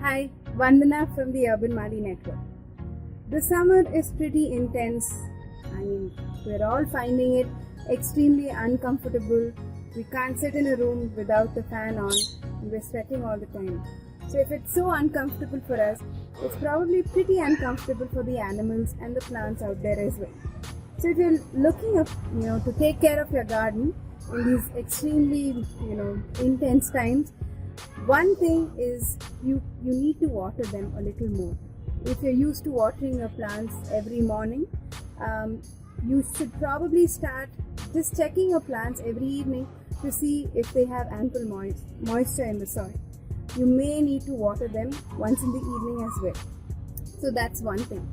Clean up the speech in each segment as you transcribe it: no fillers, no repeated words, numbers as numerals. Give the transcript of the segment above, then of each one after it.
Hi, Vandana from the Urban Mali Network. The summer is pretty intense. We're all finding it extremely uncomfortable. We can't sit in a room without the fan on and we're sweating all the time. So if it's so uncomfortable for us, it's probably pretty uncomfortable for the animals and the plants out there as well. So if you're looking up, to take care of your garden in these extremely, intense times, one thing is you need to water them a little more. If you're used to watering your plants every morning, you should probably start just checking your plants every evening to see if they have ample moisture in the soil. You may need to water them once in the evening as well. So that's one thing.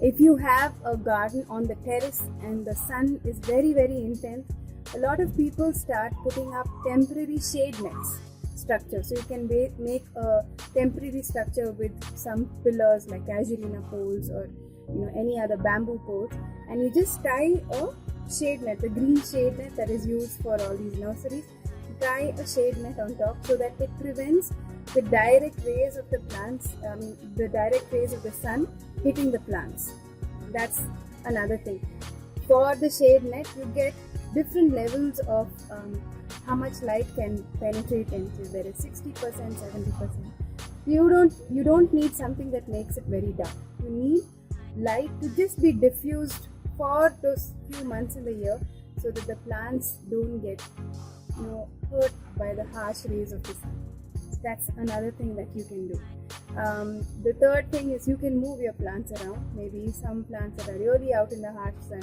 If you have a garden on the terrace and the sun is very, very intense, a lot of people start putting up temporary shade nets structure. So you can make a temporary structure with some pillars like casuarina poles or any other bamboo poles, and you just tie a shade net, the green shade net that is used for all these nurseries. Tie a shade net on top so that it prevents the direct rays of the plants, the direct rays of the sun hitting the plants. That's another thing. For the shade net, you get different levels of how much light can penetrate into. There is 60%, 70%. You don't need something that makes it very dark. You need light to just be diffused for those few months in the year so that the plants don't get hurt by the harsh rays of the sun. That's another thing that you can do. The third thing is you can move your plants around. Maybe some plants that are really out in the harsh sun,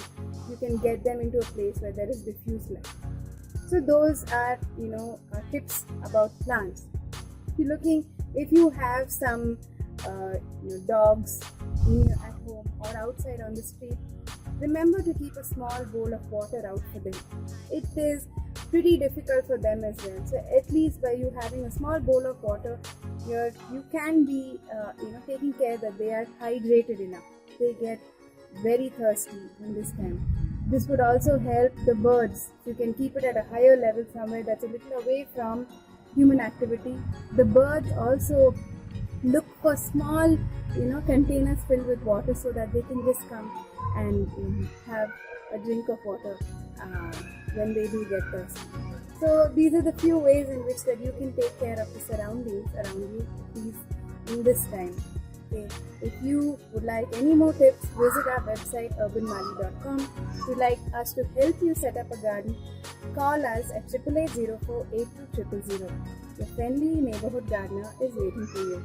you can get them into a place where there is diffuse light. So those are tips about plants. If you have some dogs at home or outside on the street, remember to keep a small bowl of water out for them. It is pretty difficult for them as well. So at least by you having a small bowl of water, you can be taking care that they are hydrated enough. They get very thirsty in this time. This would also help the birds. You can keep it at a higher level somewhere that's a little away from human activity. The birds also look for small containers filled with water so that they can just come and have a drink of water when they do get thirsty. So these are the few ways in which that you can take care of the surroundings around you in this time. Okay. If you would like any more tips, visit our website urbanmali.com. If you'd like us to help you set up a garden, call us at 8804 82 000. Your friendly neighborhood gardener is waiting for you.